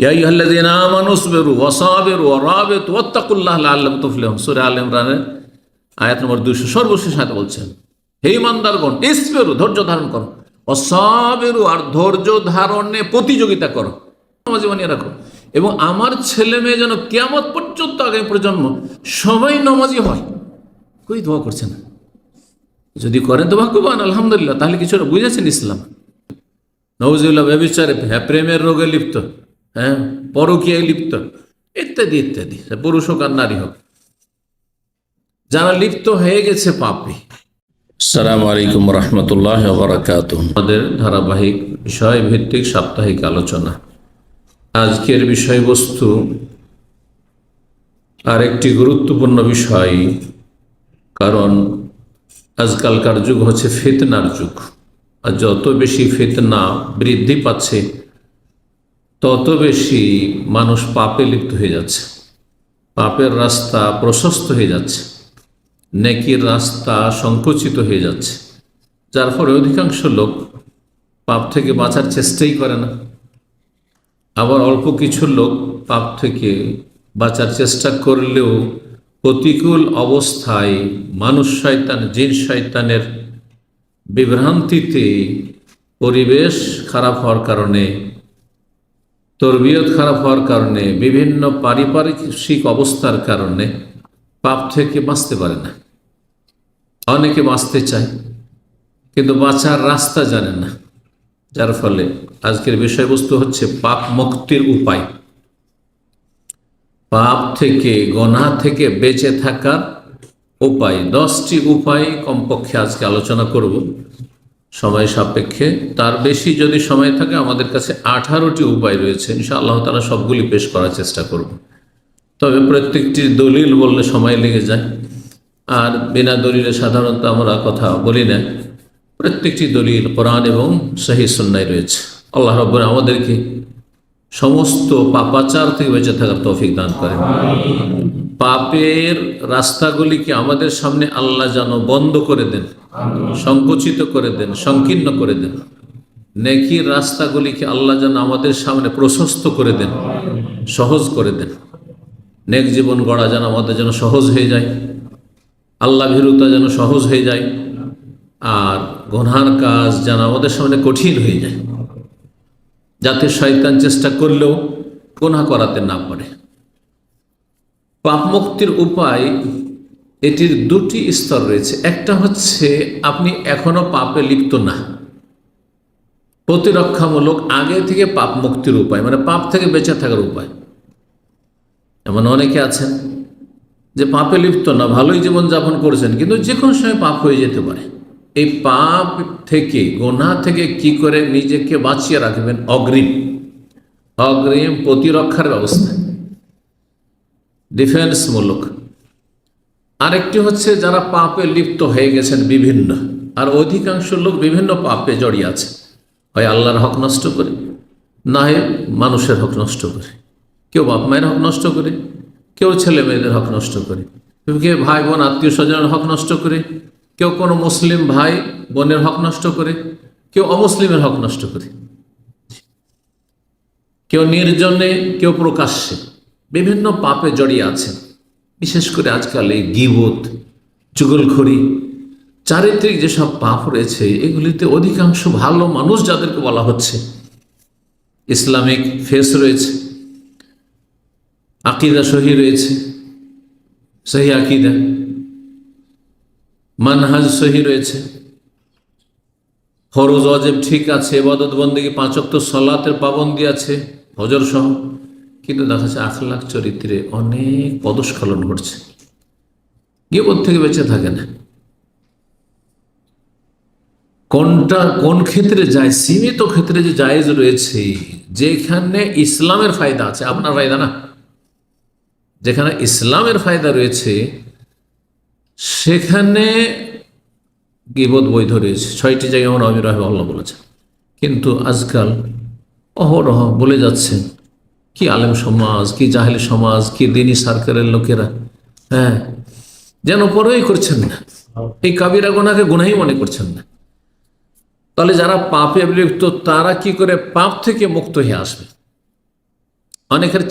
ইয়া আইয়ুহাল্লাযীনা আমানু ইসবিরু ওয়াসাবিরু ওয়ারাবিতু ওয়াত্তাকুল্লাহ লাআল্লাকুম তুফলিহুন। সূরা আলে ইমরানের আয়াত নম্বর 200 সর্বশেষ আয়াতে বলছেন, হে ঈমানদারগণ, ইসবিরু ধৈর্য ধারণ করো, ওয়াসাবিরু আর ধৈর্য ধারণে প্রতিযোগিতা করো, নামাজ বানিয়ে রাখো, এবং আমার ছেলে মেয়ে যেন কিয়ামত পর্যন্ত আগামী প্রজন্ম সবাই নামাজি হয়। কই দোয়া করছেন? যদি করেন তো ভাগ্যবান, আলহামদুলিল্লাহ। তাহলে কিছু বুঝেছেন ইসলাম। নওয়াজুবিল্লাহ ব্যভিচারে, প্রেমের রোগে লিপ্ত, পরকীয়ায় লিপ্ত, ইত্যাদি ইত্যাদি, পুরুষ হোক আর নারী হোক, যারা লিপ্ত হয়ে গেছে পাপে। আসসালামু আলাইকুম রহমতুল্লাহ ওয়া বারাকাতুহু। আমাদের ধারাবাহিক বিষয় ভিত্তিক সাপ্তাহিক আলোচনা। আজকের বিষয়বস্তু আরেকটি গুরুত্বপূর্ণ বিষয়, কারণ আজকালকার যুগ হচ্ছে ফিতনার যুগ। আর যত বেশি ফিতনা বৃদ্ধি পাচ্ছে, তত বেশি মানুষ পাপে লিপ্ত হয়ে যাচ্ছে, পাপের রাস্তা প্রশস্ত হয়ে যাচ্ছে, নেকির রাস্তা সংকুচিত হয়ে যাচ্ছে, যার ফলে অধিকাংশ লোক পাপ থেকে বাঁচার চেষ্টাই করে না। আবার অল্প কিছু লোক পাপ থেকে বাঁচার চেষ্টা করলেও প্রতিকূল অবস্থায় মানুষ শয়তান, জিন শয়তানের বিভ্রান্তিতে, পরিবেশ খারাপ হওয়ার কারণে, তরবিয়ত খারাপ হওয়ার কারণে, বিভিন্ন পারিপার্শ্বিক অবস্থার কারণে পাপ থেকে বাঁচতে পারে না। অনেকে বাঁচতে চায় কিন্তু বাঁচার রাস্তা জানে না, যার ফলে আজকের বিষয়বস্তু হচ্ছে পাপ মুক্তির উপায়, পাপ থেকে, গুনাহ থেকে বেঁচে থাকার উপায়। 10টি উপায় কমপক্ষে আজকে আলোচনা করব সময় সাপেক্ষে। তার বেশি যদি সময় থাকে, আমাদের কাছে 18টি উপায় রয়েছে, ইনশাআল্লাহ তাআলা সবগুলি পেশ করার চেষ্টা করব। তবে প্রত্যেকটি দলিল বললে সময় লেগে যায়, আর বিনা দলিলে সাধারণত আমরা কথা বলি না। প্রত্যেকটি দলিল কোরআন এবং সহিহ সুন্নাহয় রয়েছে। আল্লাহ রাব্বুল আমাদেরকে সমস্ত পাপাচার থেকে বেঁচে থাকার তৌফিক দান করেন। পাপের রাস্তাগুলিকে আমাদের সামনে আল্লাহ যেন বন্ধ করে দেন, সংকুচিত করে দেন, সংকীর্ণ করে দেন। নেকির রাস্তাগুলিকে আল্লাহ যেন আমাদের সামনে প্রশস্ত করে দেন, সহজ করে দেন। নেক জীবন গড়া যেন আমাদের যেন সহজ হয়ে যায়, আল্লাহ ভীরুতা যেন সহজ হয়ে যায়, আর গুনার কাজ যেন আমাদের সামনে কঠিন হয়ে যায়, যাতে শয়তান চেষ্টা করলেও গুনাহ করাতে না পারে। পাপ মুক্তির উপায়, এটির 2টি স্তর রয়েছে। একটা হচ্ছে আপনি এখনো পাপে লিপ্ত না, প্রতিরক্ষামূলক আগে থেকে পাপ মুক্তির উপায়, মানে পাপ থেকে বেঁচে থাকার উপায়। এমন অনেকে আছেন যে পাপে লিপ্ত না, ভালোই জীবন যাপন করেছেন, কিন্তু যে কোনো সময় পাপ হয়ে যেতে পারে। এই পাপ থেকে, গুনাহ থেকে কি করে নিজেকে বাঁচিয়ে রাখবেন, অগ্রিম প্রতিরক্ষার ব্যবস্থা, ডিফেন্সমূলক। আরেকটি হচ্ছে যারা পাপে লিপ্ত হয়ে গেছেন বিভিন্ন, আর অধিকাংশ লোক বিভিন্ন পাপে জড়িয়ে আছে, হয় আল্লাহর হক নষ্ট করে, না হয় মানুষের হক নষ্ট করে। কেউ বাপ মায়ের হক নষ্ট করে, কেউ ছেলে মেয়েদের হক নষ্ট করে, কেউ ভাই বোন আত্মীয় স্বজনের হক নষ্ট করে, কেউ কোনো মুসলিম ভাই বোনের হক নষ্ট করে, কেউ অমুসলিমের হক নষ্ট করে, কেউ নির্জনে, কেউ প্রকাশ্যে, বিভিন্ন পাপে জড়িয়ে আছেন। বিশেষ করে আজকাল এই গীবত, চুগলখড়ি, চারিত্রিক যেসব পাপ রয়েছে, এগুলিতে অধিকাংশ ভালো মানুষ যাদেরকে বলা হচ্ছে, ইসলামিক ফেস রয়েছে, আকিদা সহি রয়েছে, সহি আকিদা, মানহাজ সহি রয়েছে, ফরজ ওয়াজিব ঠিক আছে, ইবাদত বন্দেগী 5 ওয়াক্ত সালাতের পাবন্দি আছে, হজর সহ, কিন্তু দেখা যাচ্ছে আখলাক চরিত্রে অনেক পদস্খলন ঘটছে, গীবত থেকে বেঁচে থাকে না। কোন ক্ষেত্রে যায়? সীমিত ক্ষেত্রে যে জায়েজ রয়েছে, যেখানে ইসলামের ফায়দা আছে, আপনার ফায়দা না, যেখানে ইসলামের ফায়দা রয়েছে সেখানে গীবত বৈধ রয়েছে। 6টি জায়গায় আমার আমির রাহিমাহুল্লাহ বলেছেন। কিন্তু আজকাল অহরহ বলে যাচ্ছেন, কি আলেম সমাজ, কি জাহেলি সমাজ, কি দিনী সার্কেলের লোকেরা, যেন পরোই করছেন না, এই কাবিরা গুনাহকে গুনাহই মনে করছেন না। তাহলে যারা পাপে লিপ্ত, তারা কি করে পাপ থেকে মুক্ত হয়ে আসবে? অনেকের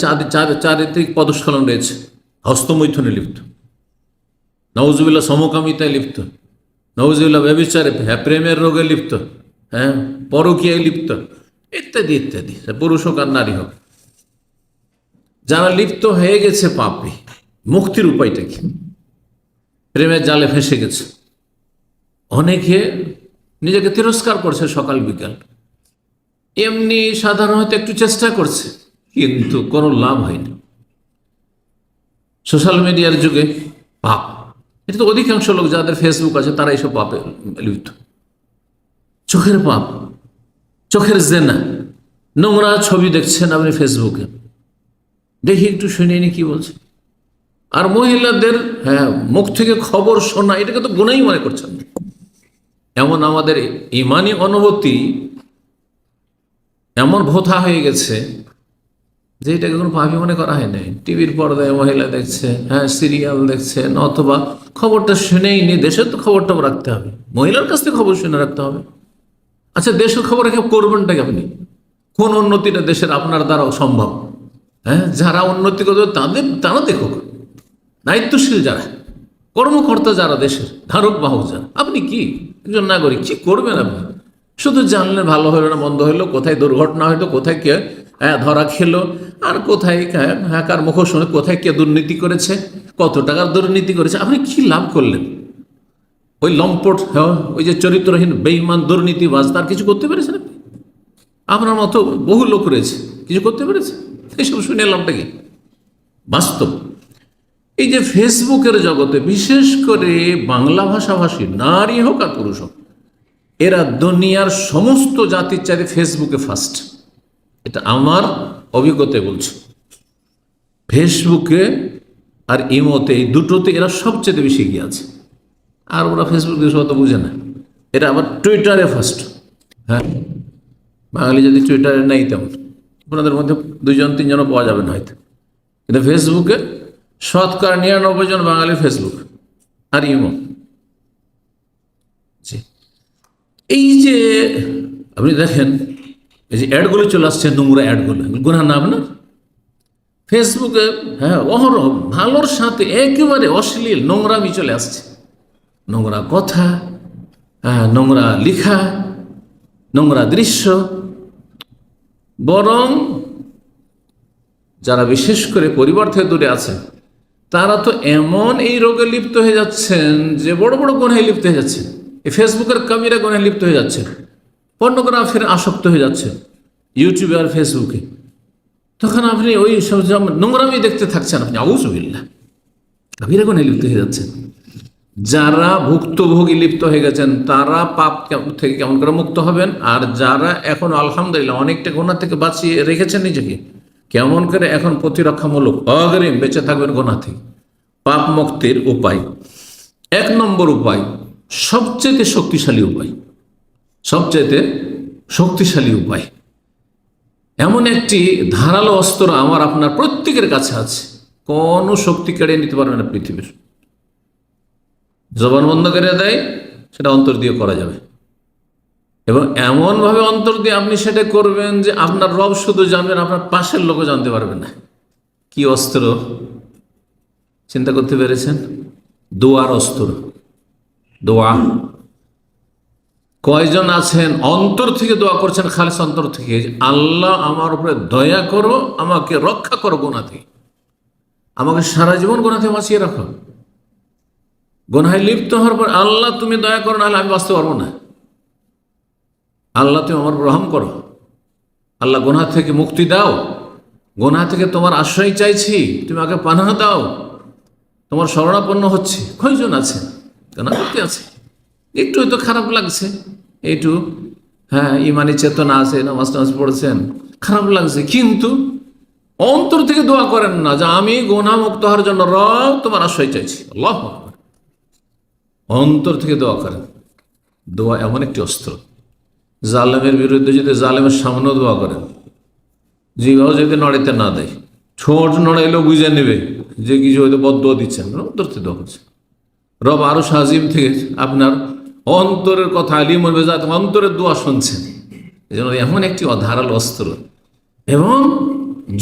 চারিত্রিক পদস্খলন রয়েছে, হস্তমৈথুনে লিপ্ত, নওজুবিল্লাহ সমকামিতায় লিপ্ত, নওজুবিল্লাহ ব্যভিচারে, প্রেমের রোগে লিপ্ত, হ্যাঁ, পরকীয়ায় লিপ্ত, ইত্যাদি ইত্যাদি, পুরুষ হোক আর নারী হোক। যারা লিপ্ত হয়ে গেছে পাপে, মুক্তির উপায়টা কি? প্রেমের জালে ফেঁসে গেছে, অনেকে নিজেকে তিরস্কার করছে সকাল বিকাল, এমনি সাধারণত একটু চেষ্টা করছে, কিন্তু কোনো লাভ হয়নি। সোশ্যাল মিডিয়ার যুগে পাপ, এটা তো অধিকাংশ লোক যাদের ফেসবুক আছে তারা এইসব পাপে লিপ্ত। চোখের পাপ, চোখের জেনা, নোংরা ছবি দেখছেন আপনি ফেসবুকে, দেখি একটু শুনে নি কি বলছে। আর মহিলাদের মুখ থেকে খবর শোনা, এটাকে তো গুনাহই মনে করছেন। এমন আমাদের ইমানি অনুভূতি এমন ভোথা হয়ে গেছে যে এটাকে কোনো পাপই মনে করা হয় নাই। টিভির পর্দায় মহিলা দেখছে, সিরিয়াল দেখছে, অথবা খবরটা শুনেই নি। দেশের তো খবরটা রাখতে হবে, মহিলার কাছ থেকে খবর শুনে রাখতে হবে। আচ্ছা, দেশের খবর রেখে করবেনটাকে আপনি? কোন উন্নতিটা দেশের আপনার দ্বারাও সম্ভব? যারা উন্নতি করবে তারা দেখুক, দায়িত্বশীল যারা, কর্মকর্তা যারা, দেশের ধারক বাহক যারা। আপনি কি একজন নাগরিক, কি করবেন আপনি? শুধু জানলে ভালো হলো না মন্দ হইলো, কোথায় দুর্ঘটনা হইলো, কোথায় কে ধরা খেলো, আর কোথায় কার মুখ শুনে কোথায় কে দুর্নীতি করেছে, কত টাকার দুর্নীতি করেছে, আপনি কি লাভ করলেন? ওই লম্পট, ওই যে চরিত্রহীন বেঈমান দুর্নীতিবাজ, তার কিছু করতে পেরেছেন আপনি? আপনার মতো বহু লোক রয়েছে, কিছু করতে পেরেছে? এইসব শুনে লাভটা কি? বাস্তব এই যে ফেসবুকের জগতে বিশেষ করে বাংলা ভাষাভাষী নারী হোক আর পুরুষ হোক, এরা দুনিয়ার সমস্ত জাতির চাইতে ফেসবুকে ফার্স্ট। এটা আমার অভিজ্ঞতায় বলছে। ফেসবুকে আর ইমোতে, এই দুটোতে এরা সবচেয়ে বেশি এগিয়ে আছে। আর ওরা ফেসবুক দিয়ে তো বুঝে না। এটা আবার টুইটারে ফার্স্ট। বাঙালি যদি টুইটারে নেই, তেমন আপনাদের মধ্যে 2-3 পাওয়া যাবে না হয়তো, কিন্তু ফেসবুকে 99% বাঙালি ফেসবুক আর ইমো। এই যে আপনি দেখেন, এই যে অ্যাডগুলো চলে আসছে, নোংরা অ্যাডগুলো, গুনাহ না আপনার? ফেসবুকে অহরহ ভালোর সাথে একেবারে অশ্লীল নোংরামি চলে আসছে। নোংরা কথা, নোংরা লেখা, নোংরা দৃশ্য। বরং যারা বিশেষ করে পরিবার থেকে দূরে আছেন, তারা তো এমন এই রোগে লিপ্ত হয়ে যাচ্ছেন যে বড় বড় গুনাহে লিপ্ত হয়ে যাচ্ছেন। এই ফেসবুকের কামিরা গুনাহে লিপ্ত হয়ে যাচ্ছে, পর্নোগ্রাফির আসক্ত হয়ে যাচ্ছে ইউটিউবে আর ফেসবুকে। তখন আপনি ওই সব নোংরামি দেখতে থাকছেন, আপনি আউযুবিল্লাহ, কাবিরা গুনাহে লিপ্ত হয়ে যাচ্ছেন। যারা ভুক্তভোগী লিপ্ত হয়ে গেছেন তারা পাপ থেকে কেমন করে মুক্ত হবেন? আর যারা এখন আলহামদুলিল্লাহ অনেকটা গুনাহ থেকে বাঁচিয়ে রেখেছেন নিজেকে, কেমন করে এখন প্রতিরক্ষামূলক অগ্রিম বেঁচে থাকবেন গুনাহ থেকে? পাপ মুক্তির উপায়, 1 নম্বর উপায়, সবচেয়ে শক্তিশালী উপায়, সবচেয়ে শক্তিশালী উপায়, এমন একটি ধারালো অস্ত্র আমার আপনার প্রত্যেকের কাছে আছে, কোনো শক্তি কেড়ে নিতে পারবে না পৃথিবীর। জবান বন্ধ করে দেয়, সেটা অন্তর দিয়ে করা যাবে, এবং এমনভাবে অন্তর দিয়ে আপনি সেটা করবেন যে আপনার রব শুধু জানবেন, আপনার পাশের লোকও জানতে পারবে না। কি অস্ত্র চিন্তা করতে পেরেছেন? দোয়ার অস্ত্র। দোয়া। কয়জন আছেন অন্তর থেকে দোয়া করছেন, খালিস অন্তর থেকে, আল্লাহ আমার উপরে দয়া করো, আমাকে রক্ষা করো গুনাহ থেকে, আমাকে সারা জীবন গুনাহ থেকে বাঁচিয়ে রাখো। গুনাহে লিপ্ত হওয়ার পর আল্লাহ তুমি দয়া করো, নাহলে আমি বাঁচতে পারবো না। আল্লাহ তুমি আমার রহম করো, আল্লাহ গুনাহ থেকে মুক্তি দাও, গুনাহ থেকে তোমার আশ্রয় চাইছি, তুমি আমাকে পানাহ দাও, তোমার শরণাপন্ন হচ্ছে। কয়জন আছে গুনাহ করতে আছে, একটু হয়তো খারাপ লাগছে, একটু ইমানি চেতনা আছে, নামাজ পড়েছেন, খারাপ লাগছে, কিন্তু অন্তর থেকে দোয়া করেন না যে আমি গুনাহ মুক্ত হওয়ার জন্য রব তোমার আশ্রয় চাইছি। আল্লাহু আকবার। অন্তর থেকে দোয়া করেন। দোয়া এমন একটি অস্ত্র, জালেমের বিরুদ্ধে যদি জালেমের সামনেও দোয়া করেন, জিভাও যদি নড়াইতে না দেয়, ঠোঁট নড়াইলেও বুঝে নেবে যে কিছু হয়তো বদদোয়া দিচ্ছেন, অন্তর থেকে দোয়া করছে। রব আরো আজিম থেকে আপনার অন্তরের কথা, আলিমুল মেজাজ, অন্তরের দোয়া শুনছেন। এই জন্য এমন একটি ধারালো অস্ত্র, এবং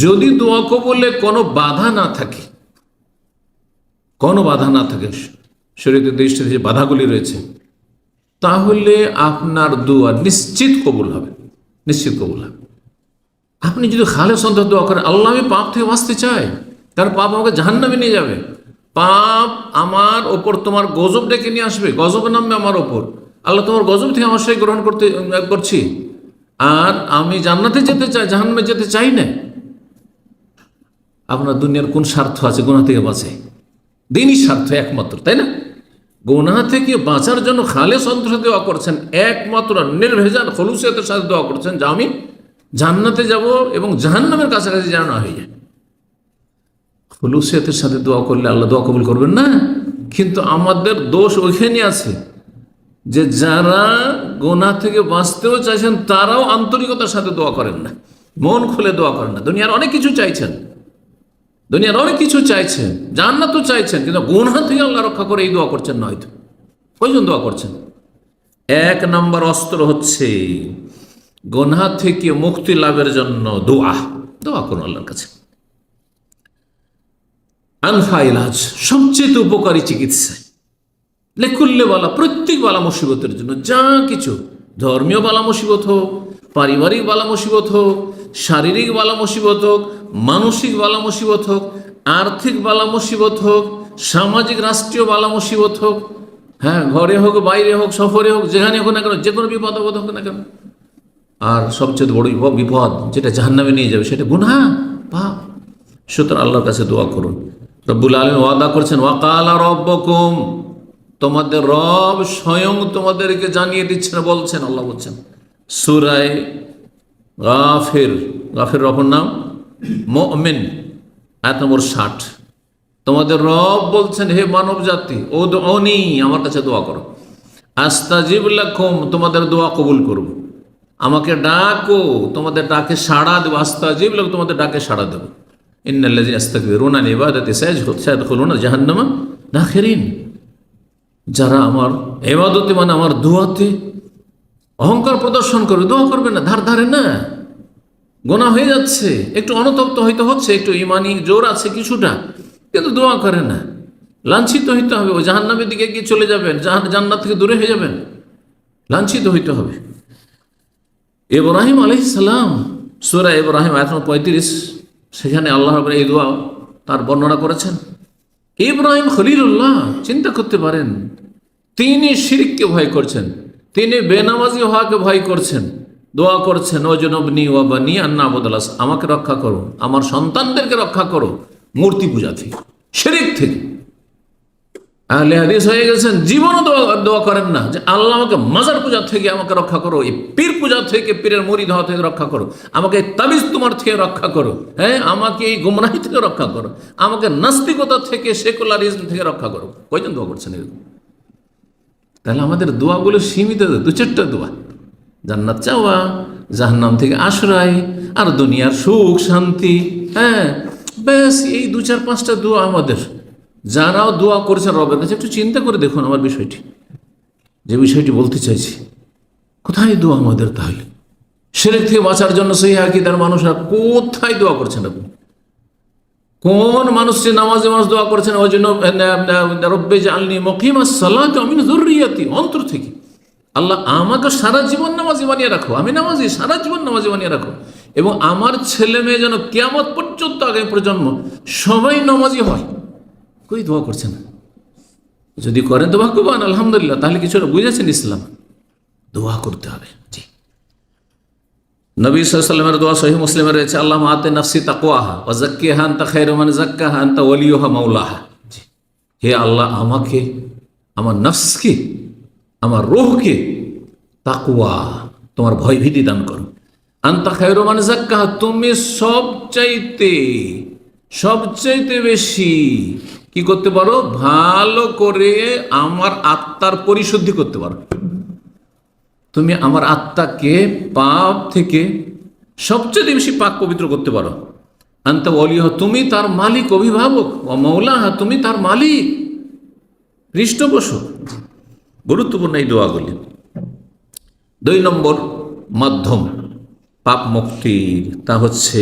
যদি দোয়া কবুলে কোনো বাধা না থাকে, কোনো বাধা না থাকে, শরীয়তের দৃষ্টিতে যে বাধাগুলি রয়েছে, তাহলে আপনার দোয়া নিশ্চিত কবুল হবে, নিশ্চিত কবুল হবে। আপনি যদি খালেস অন্তর দোয়া করেন, আল্লাহ আমি পাপ থেকে বাঁচতে চাই, কারণ পাপ আমাকে জাহান্নামে নিয়ে যাবে, পাপ আমার ওপর তোমার গজব ডেকে নিয়ে আসবে, গজব নামবে আমার ওপর, আল্লাহ তোমার গজব থেকে আমার সেই গ্রহণ করছি, আর আমি জান্নাতে যেতে চাই, জাহান্নামে যেতে চাই না। আপনার দুনিয়ার কোন স্বার্থ আছে গুনাহ থেকে বাঁচে? দিনই স্বার্থ একমাত্র, তাই না? গুনাহ থেকে বাঁচার জন্য খালেস অন্তর সাথে দোয়া করছেন, একমাত্র নির্ভেজাল খলুসিয়তের সাথে দোয়া করছেন যে আমি জান্নাতে যাব এবং জাহান্নামের কাছাকাছি যেন না হয়ে যায়। খলুসিয়তের সাথে দোয়া করলে আল্লাহ দোয়া কবুল করবেন না। কিন্তু আমাদের দোষ ওইখানে আছে যে যারা গুনাহ থেকে বাঁচতেও চাইছেন তারাও আন্তরিকতার সাথে দোয়া করেন না, মন খুলে দোয়া করেন না। দুনিয়ার অনেক কিছু চাইছেন, দুনিয়ার অনেক কিছু চাইছেন, জান্নাতও চাইছেন, কিন্তু গুনাহ থেকে আল্লাহ রক্ষা করে এই দোয়া করছেন না, হয়তো কয়জন দোয়া করছেন। এক নম্বর অস্ত্র হচ্ছে গুনাহ থেকে মুক্তি লাভের জন্য দোয়া, দোয়া করুন আল্লাহর কাছে। আনফা ইলাজ, সবচেয়ে উপকারী চিকিৎসা, লেকুল্লে বালা, প্রত্যেক বালা মুসিবতের জন্য, যা কিছু, ধর্মীয় বালা মুসিবত হোক, পারিবারিক বালা মুসিবত হোক, শারীরিক বালা মুসিবত হোক, মানসিক বালা মুসিবত হোক, আর্থিক বালা মুসিবত হোক, সামাজিক রাষ্ট্রীয় বালা মুসিবত হোক, হ্যাঁ, ঘরে হোক, বাইরে হোক, সফরে হোক, যেখানে হোক না কেন, যে কোনো বিপদ আপদ হোক না কেন। আর সবচেয়ে বড় বিপদ যেটা জাহান্নামে নিয়ে যাবে সেটা গুনাহ, পাপ। সুতরাং আল্লাহর কাছে দোয়া করুন। রব্বুল আলামিন ওয়াদা করছেন, ওয়াকালা রব্বুকুম, তোমাদের রব স্বয়ং তোমাদেরকে জানিয়ে দিচ্ছেন, বলছেন, আল্লাহ বলছেন সূরা গাফির, গাফির রবের নাম মুমিন, আয়াত নম্বর 60। তোমাদের রব বলছেন, হে মানব জাতি, উদউনি, আমার কাছে দোয়া করো, আস্তাজিব লাকুম, তোমাদের দোয়া কবুল করব, আমাকে ডাকো, তোমাদের ডাকে সাড়া দেবো, আস্তাজিব লাকুম, তোমাদের ডাকে সাড়া দেবো, ইন্নাল্লাযিনা ইস্তাকবিরুনা আন ইবাদাতি সায়াদখুলুনা জাহান্নামা দাখিরিন। যারা আমার ইবাদতে মানে আমার দোয়াতে অহংকার প্রদর্শন করে, দোয়া করবে না, ধার ধারে না, গোনা হয়ে যাচ্ছে, একটু অনুতপ্ত হইতে হচ্ছে, একটু ইমানি জোর আছে কিছুটা, কিন্তু দোয়া করে না, লাঞ্ছিত হইতে হবে, ও জাহান্নামের দিকে গিয়ে চলে যাবেন, জান্নাত থেকে দূরে হয়ে যাবেন, লাঞ্ছিত হইতে হবে। ইব্রাহিম আলাইহিস সালাম, সূরা ইব্রাহিম আয়াত 35, সেখানে আল্লাহ রাব্বুল এই দোয়া তার বর্ণনা করেছেন। ইব্রাহিম খলিলুল্লাহ, চিন্তা করতে পারেন, তিনি শিরককে ভয় করছেন, তিনি বেনামাজি হওয়াকে ভয় করছেন, দোয়া করছেন, ওয়াজনুবনি ওয়া বানি আন না'বুদাল আসনাম, আমাকে রক্ষা করো, আমার সন্তানদেরকে রক্ষা করো মূর্তি পূজা থেকে, শিরক থেকে। আহলে হাদিস হয়ে গেছেন, জীবনও দোয়া করেন না যে আল্লাহ আমাকে মাজার পূজা থেকে আমাকে রক্ষা করো, এই পীর পূজা থেকে, পীরের মুরিদ হওয়া থেকে রক্ষা করো, আমাকে তাবিজ তোমার থেকে রক্ষা করো, হ্যাঁ, আমাকে এই গুমরাহি থেকে রক্ষা করো, আমাকে নাস্তিকতা থেকে, সেকুলারিজম থেকে রক্ষা করো। কয়জন দোয়া করছেন এরকম? তাহলে আমাদের দোয়াগুলো সীমিত, 2-4টা দোয়া, জান্নাত চাওয়া, জাহান্নাম থেকে আশ্রয়, আর দুনিয়ার সুখ শান্তি, হ্যাঁ, ব্যাস এই 2-4-5টা দোয়া আমাদের। যারাও দোয়া করেছে রবের কাছে, একটু চিন্তা করে দেখুন আমার বিষয়টি, যে বিষয়টি বলতে চাইছি, কোথায় দোয়া আমাদের? তাহলে শিরক থেকে বাঁচার জন্য সহিহ আকীদার মানুষরা কোথায় দোয়া করছেন? আপনি কোন মানুষটি নামাজে মানুষ দোয়া করছেন, ওই জন্য রব্বে জাআলনি মুকিমাস সালাতি ওয়া মিন যুররিয়াতি, অন্তর থেকে, আল্লাহ আমাকে সারা জীবন নামাজি বানিয়ে রাখো, আমি নামাজি, সারা জীবন নামাজি বানিয়ে রাখো, এবং আমার ছেলে মেয়ে যেন কিয়ামত পর্যন্ত, আগামী প্রজন্ম সবাই নামাজি হয়। কই দোয়া করছেন? যদি করেন তো ভাগ্যবান, আলহামদুলিল্লাহ, তাহলে কিছুটা বুঝেছেন ইসলাম। দোয়া করতে হবে। জি, নবী সাল্লাল্লাহু আলাইহি ওয়াসাল্লামের দোয়া সহিহ মুসলিমে রয়েছে, আল্লাহুম্মা আতি নাফসি তাকওয়াহা ওয়া যাক্কিহা আনতা খায়রু মান যাক্কাহা আনতা ওয়ালিয়ুহা মাওলাহা। জি, হে আল্লাহ, আমাকে, আমার নফসকে, আমার রূহকে তাকওয়া, তোমার ভয়ভীতি দান করো। আনতা খায়রু মান যাক্কাহা, তুমি সবচাইতে বেশি কি করতে পারো? ভালো করে আমার আত্মার পরিশুদ্ধি করতে পারো। তুমি আমার আত্মাকে পাপ থেকে সবচেয়ে বেশি পাক পবিত্র করতে পারো। আনতা ওয়ালিয়ুহা, তুমি তার মালিক, অভিভাবক, ও মাওলাহা, তুমি তার মালিক, পৃষ্ঠপোষক। গুরুত্বপূর্ণ এই দোয়াগুলি। 2 নম্বর মাধ্যম পাপ মুক্তির, তা হচ্ছে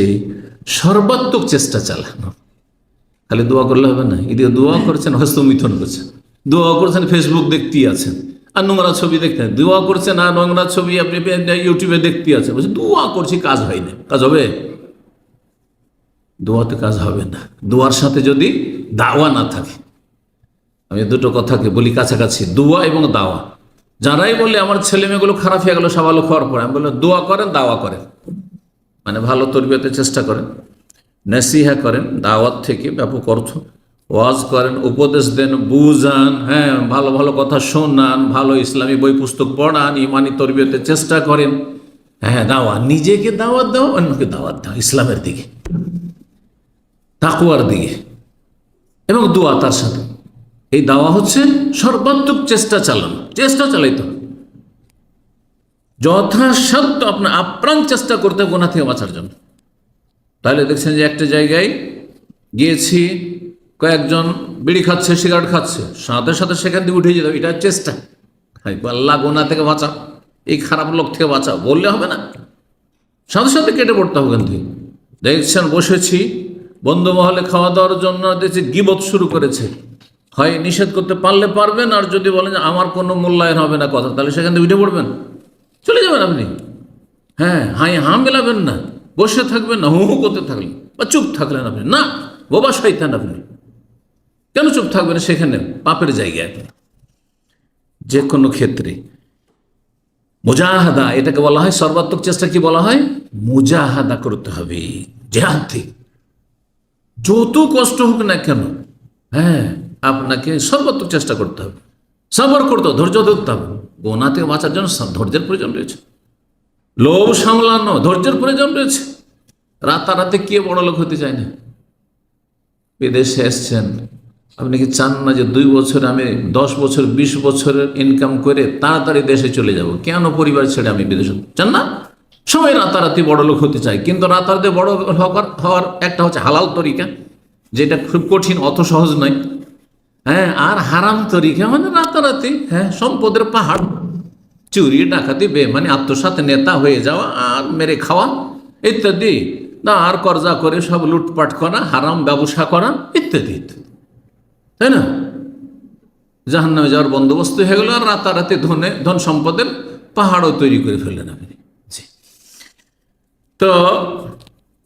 সর্বাত্মক চেষ্টা চালানো। খালি দোয়া করলে হবে না, এদিকে দোয়া করছেন হস্তমিথন করছেন, দোয়া করছেন ফেসবুক দেখতেই আছেন আর নোংরা ছবি দেখতে, দোয়া করছেন আর নোংরা ছবি আপনি ইউটিউবে দেখতেই আছেন, বলছেন দোয়া করছি কাজ হয় না। কাজ হবে? দোয়াতে কাজ হবে না, দোয়ার সাথে যদি দাওয়া না থাকে। আমি দুটো কথাকে বলি কাছাকাছি, দোয়া এবং দাওয়া। যারাই বলে আমার ছেলে মেয়েগুলো খারাপ হয়ে গেল সাবালো খাওয়ার পরে, আমি বললাম দোয়া করেন, দাওয়া করেন, মানে ভালো তরবিয়তের চেষ্টা করেন, নসিহা করেন, দাওয়াত থেকে ব্যাপক অর্থ, ওয়াজ করেন, উপদেশ দেন, বুঝান, হ্যাঁ ভালো ভালো কথা শোনান, ভালো ইসলামী বই পুস্তক পড়ান, ইমানি তরবিয়তের চেষ্টা করেন। হ্যাঁ দাওয়া, নিজেকে দাওয়াত দাও, অন্যকে দাওয়াত দাও ইসলামের দিকে, তাকওয়ার দিকে, এবং দোয়া তার সাথে। এই দাওয়া হচ্ছে সর্বাত্মক চেষ্টা চালানো, চেষ্টা চালাইতে হবে যথাসাধ্য, আপনার আপ্রাণ চেষ্টা করতে হবে গুনাহ থেকে বাঁচার জন্য। তাহলে দেখছেন যে একটা জায়গায় গিয়েছি, কয়েকজন বিড়ি খাচ্ছে, সিগারেট খাচ্ছে, সাথে সাথে সেখান থেকে উঠে যেতে হবে, এটা চেষ্টা। আল্লাহ গুনাহ থেকে বাঁচাও, এই খারাপ লোক থেকে বাঁচাও বললে হবে না, সাথে সাথে কেটে পড়তে হবে। কিন্তু দেখছেন বসেছি বন্ধু মহলে খাওয়া দাওয়ার জন্য, দেখছি গীবত শুরু করেছে, হয় নিষেধ করতে পারলে পারবেন, আর যদি বলেন যে আমার কোনো মূল্যায়ন হবে না কথা, তাহলে সেখান থেকে উঠে পড়বেন, চলে যাবেন আপনি। হ্যাঁ হাই হাম মেলাবেন না, বসে থাকবেন না, হু হু করতে থাকলেন বা চুপ থাকলেন আপনি, না বোবা শয়তান আপনি, কেন চুপ থাকবেন? সেখানে পাপের জায়গায়। যে কোনো ক্ষেত্রে মুজাহাদা, এটাকে বলা হয় সর্বাত্মক চেষ্টা। কি বলা হয়? মুজাহাদা করতে হবে, জেহাদ, যত কষ্ট হোক না কেন, হ্যাঁ আপনাকে সর্বাত্মক চেষ্টা করতে হবে, সবর করতে হবে, ধৈর্য ধরতে হবে। গুনাহ থেকে বাঁচার জন্য ধৈর্যের প্রয়োজন রয়েছে, লোভ সামলানো ধৈর্যের প্রয়োজন রয়েছে। রাতারাতি কে বড় লোক হতে চায় না? বিদেশে এসছেন, আপনি কি চান না যে 2 বছর আমি 10 বছর 20 বছরের ইনকাম করে তাড়াতাড়ি দেশে চলে যাব? কেন পরিবার ছেড়ে আমি বিদেশে? চান না? সবাই রাতারাতি বড় লোক হতে চায়, কিন্তু রাতারাতি বড় হওয়ার একটা হচ্ছে হালাল তরিকা, যেটা খুব কঠিন, অত সহজ নয়। হ্যাঁ, আর হারাম তরিকা মানে রাতারাতি, হ্যাঁ সম্পদের পাহাড়, চুরি ডাকাতি, বেমানি, আত্মসাৎ, নেতা হয়ে যাওয়া আর মেরে খাওয়া ইত্যাদি, না আর কর্জা করে সব লুটপাট করা, হারাম ব্যবসা করা ইত্যাদি ইত্যাদি, তাই না? জাহান্নামে যাওয়ার বন্দোবস্ত হয়ে গেল, আর রাতারাতি ধন সম্পদের পাহাড়ও তৈরি করে ফেললেন আপনি। তো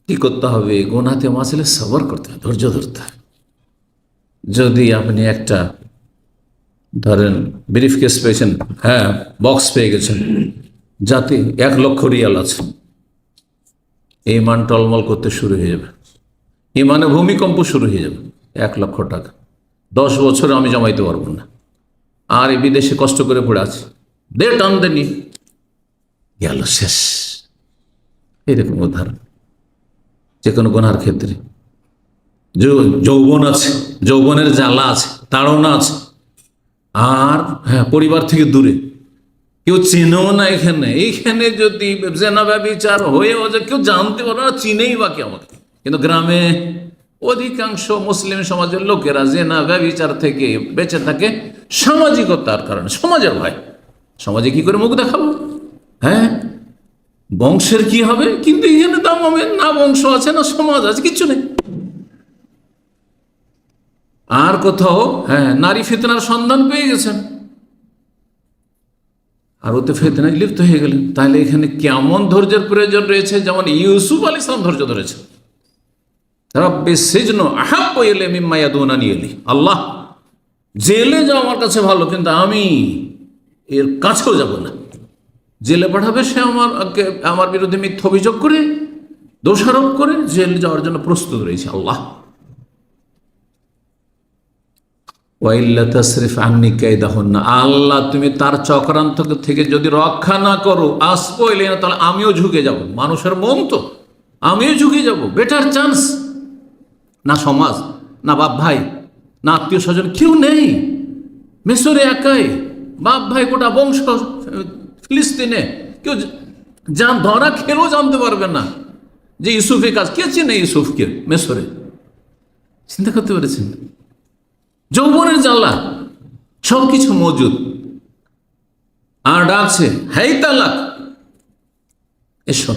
কি করতে হবে? গুনাহতে বাঁচলে সবর করতে হবে, ধৈর্য ধরতে হবে। যদি আপনি একটা ধরেন ব্রিফ কেস পেয়েছেন, হ্যাঁ বক্স পেয়ে গেছেন, যাতে 1 লক্ষ রিয়াল আছে, ইমান টলমল করতে শুরু হয়ে যাবে, ইমানে ভূমিকম্প শুরু হয়ে যাবে। 1 লক্ষ টাকা 10 বছরে আমি জমাইতে পারবো না, আর এই বিদেশে কষ্ট করে পড়ে আছে, দে টান দেনি, গেল শেষ। এইরকম উদাহরণ যে কোনো গুনার ক্ষেত্রে। যৌবন আছে, যৌবনের জ্বালা আছে, তাড়না আছে, আর হ্যাঁ পরিবার থেকে দূরে, কেউ চেনেও না। এইখানে যদি জেনা ব্যভিচার হয়েও যে কেউ জানতে পারবে না, চিনেই বা কে আমাকে। কিন্তু গ্রামে অধিকাংশ মুসলিম সমাজের লোকেরা জেনা ব্যভিচার থেকে বেঁচে থাকে সামাজিকতার কারণে, সমাজের ভয়। সমাজে কি করে মুখ দেখাবো? হ্যাঁ বংশের কি হবে? কিন্তু এখানে দাম হবে না, বংশ আছে না সমাজ আছে, কিচ্ছু নেই। আর কোথাও হ্যাঁ নারী ফিতনার সন্ধান পেয়ে গেছেন, আর ওতে ফিতনায় লিপ্ত হয়ে গেলেন। তাহলে এখানে কেমন ধৈর্যের প্রয়োজন রয়েছে? যেমন ইউসুফ আলাইহিস সালাম ধৈর্য ধরেছে। রাব্বি সিজনু আহাব্বু ইলাইয়া মিম্মা ইয়াদুনানি ইলাইহি, আল্লাহ জেলে যাও আমার কাছে ভালো, কিন্তু আমি এর কাছেও যাব না। জেলে পাঠাবে সে আমার বিরুদ্ধে মিথ্যা অভিযোগ করে, দোষারোপ করে, জেলে যাওয়ার জন্য প্রস্তুত রয়েছে আল্লাহ। ওয়াইল্লা তাসরিফ আন্নি কাইদাহুন্না, আল্লাহ তুমি তার চক্রান্ত থেকে যদি রক্ষা না করো, আসবো ইলাইনা, তাহলে আমিও ঝুঁকে যাব। মানুষের মন তো, আমিও ঝুঁকে যাব। বেটার চান্স না সমাজ, না বাপ ভাই, না আত্মীয় স্বজন, কেউ নেই। মিশরে একাই, বাপ ভাই গোটা বংশ ফিলিস্তিনে, কেউ ধরা খেলেও জানতে পারবে না যে ইউসুফের কাজ। কে চেনে ইউসুফকে মিশরে? চিন্তা করতে পেরেছেন? যৌবনের জ্বালা, সবকিছু মজুদ, আর ডাকছে হেই তালাক, এসব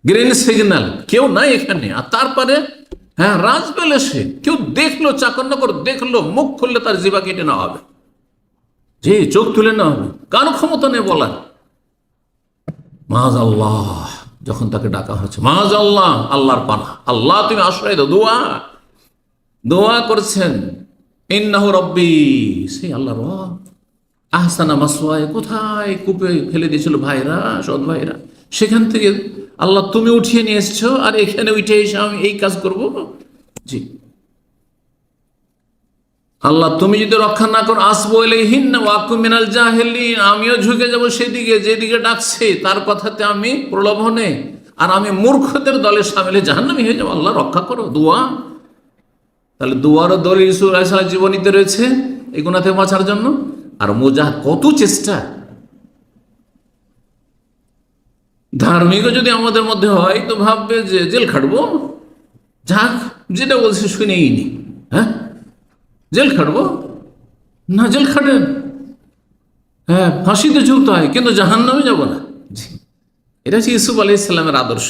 গ্রিন সিগন্যাল, কেউ নাই এখানে, আর তারপরে হ্যাঁ রাজপ্যালেসে কেউ দেখলো, চাকরনগর দেখলো, মুখ খুললে তার জিভা কেটে নেওয়া হবে, জি চোখ তুলে নেওয়া হবে, কারো ক্ষমতা নেই বলার। মাআযাল্লাহ, যখন তাকে ডাকা হচ্ছে মাআযাল্লাহ, আল্লাহর পানা, আল্লাহ তুমি আশ্রয় দাও, দোয়া করছেন, ইন্নাহু রব্বি, সেই আল্লাহ রব, আহসানা মাসওয়ায়, কোথায় কূপে ফেলে দিয়েছিল ভাইরা, সৎ ভাইরা, সেখান থেকে আল্লাহ তুমি উঠিয়ে নিয়ে এসছো, আর এখানে উঠে এসে আমি এই কাজ করব। জি আল্লাহ তুমি যদি রক্ষা না করো, আসবো ইলাইহিন্না ওয়া আকুম মিনাল জাহিলিন, আমিও ঝুঁকে যাব সেদিকে যেদিকে ডাকছে তার কথাতে আমি প্রলোভনে, আর আমি মূর্খদের দলে সামিলে জাহান্নামী হয়ে যাবো, আল্লাহ রক্ষা করো। দোয়া, তাহলে দোয়ারও দলিল রাসূল সাল্লাল্লাহু আলাইহি ওয়াসাল্লাম জীবনীতে রয়েছে এই গুনাহ থেকে বাঁচার জন্য। আর মুজাহিদ কত চেষ্টা, ধার্মিকও যদি আমাদের মধ্যে হয় তো ভাববে যে জেল খাটবো, যাক যেটা বলছে শুনেই নি, হ্যাঁ জেল খাটবো না, জেল খাটেন, হ্যাঁ ফাঁসিতে ঝুলতে হয়, কিন্তু জাহান্নামে যাব না। জি, এটা হচ্ছে ইউসুফ আলাইহিস সালামের আদর্শ।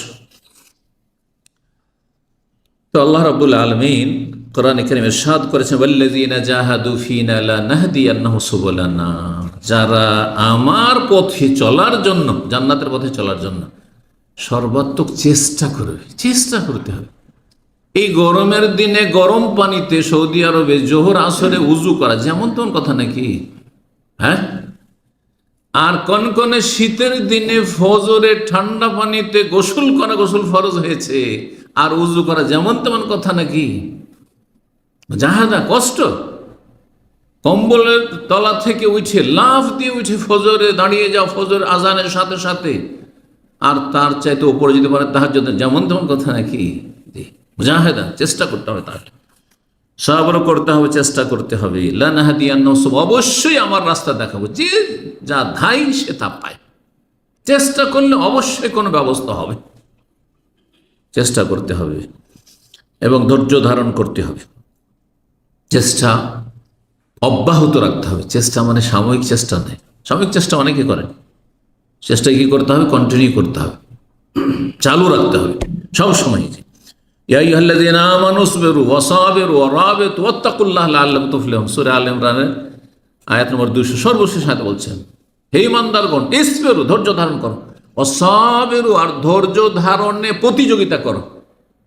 তো আল্লাহ রাব্বুল আলামিন কোরআনে কারীমে ইরশাদ করেছেন, ওয়াল্লাযীনা জাহাদু ফীনা লানাহদিয়ান্নাহুম সুবুলানা, যারা আমার পথে চলার জন্য, জান্নাতের পথে চলার জন্য সর্বাত্মক চেষ্টা করবে, চেষ্টা করতে হবে। এই গরমের দিনে গরম পানিতে সৌদি আরবে জোহর আসরে উজু করা যেমন তেমন কথা নাকি, হ্যাঁ? আর কনকনে শীতের দিনে ফজরে ঠান্ডা পানিতে গোসল করা, গোসল ফরজ হয়েছে, আর উজু করা যেমন তেমন কথা নাকি? জাহাদা কষ্ট, কম্বলের তলা থেকে উঠে লাফ দিয়ে উঠে ফজরে দাঁড়িয়ে যাও, ফজর আজানের সাথে সাথে, আর তার চাইতে উপরে যেতে পারে তাহাজ্জুদ, যেমন তেমন কথা নাকি? মুজাহিদা, চেষ্টা করতে হবে, তাহলে সবর করতে হবে, চেষ্টা করতে হবে। লানাহদিয়ান্নাহুম, অবশ্যই আমার রাস্তা দেখাবো, যে যা ধাই সে তা পায়, চেষ্টা করলে অবশ্যই কোনো ব্যবস্থা হবে, চেষ্টা করতে হবে এবং ধৈর্য ধারণ করতে হবে, চেষ্টা অব্যাহত রাখতে হবে। চেষ্টা মানে সাময়িক চেষ্টা নেই, সাময়িক চেষ্টা অনেকে করেন, চেষ্টা কি করতে হবে? কন্টিনিউ করতে হবে, চালু রাখতে হবে সব সময়। ইয়া আইয়ুহাল্লাযীনা আমানু ইসবিরু ওয়া সাবিরু ওয়া রাবিতু ওয়াত্তাকুল্লাহ লাআল্লাকুম তুফলিহুন, সূরা আলে ইমরানের আয়াত নম্বর 200 সর্বশেষ আয়াতে বলছেন, হে ঈমানদারগণ, ইসবিরু, ধৈর্য ধারণ করো, ওয়া সাবিরু, আর ধৈর্য ধারণে প্রতিযোগিতা করো।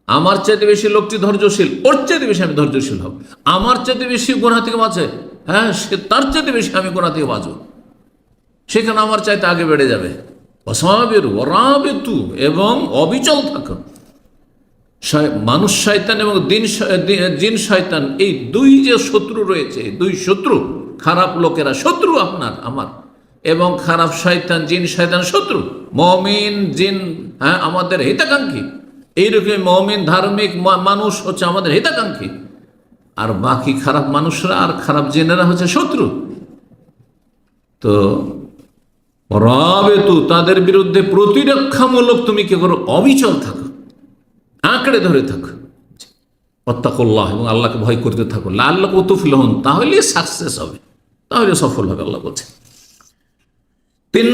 আমার চাইতে বেশি লোকটি ধৈর্যশীল, ওর চাইতে বেশি আমি ধৈর্যশীল হব। আমার চাইতে বেশি গুনাহ থেকে বাঁচে, হ্যাঁ সে তার চাইতে বেশি আমি গুনাহ থেকে বাঁচব, সেখানে আমার চাইতে আগে বেড়ে যাবে। ওয়া সাবিরু ওয়া রাবিতু, এবং অবিচল থাকো। মানুষ শয়তান এবং জিন শয়তান, এই দুই যে শত্রু রয়েছে, দুই শত্রু, খারাপ লোকেরা শত্রু আপনার আমার, এবং খারাপ শয়তান জিন শয়তান শত্রু। মুমিন জিন হ্যাঁ আমাদের হিতাকাঙ্ক্ষী, এইরকম মুমিন ধার্মিক মানুষ হচ্ছে আমাদের হিতাকাঙ্ক্ষী, আর বাকি খারাপ মানুষরা আর খারাপ জিনেরা হচ্ছে শত্রু। তো রাবেতু, তাদের বিরুদ্ধে প্রতিরক্ষামূলক তুমি কি করো? অবিচল থাকো, আঁকড়ে ধরে থাকো। ওয়াত্তাকুল্লাহ, এবং আল্লাহকে ভয় করতে থাকো, লাআল্লাকুম তুফলিহুন, তাহলে সাকসেস হবে, তাহলে সফল হবে, আল্লাহ বলছেন। 3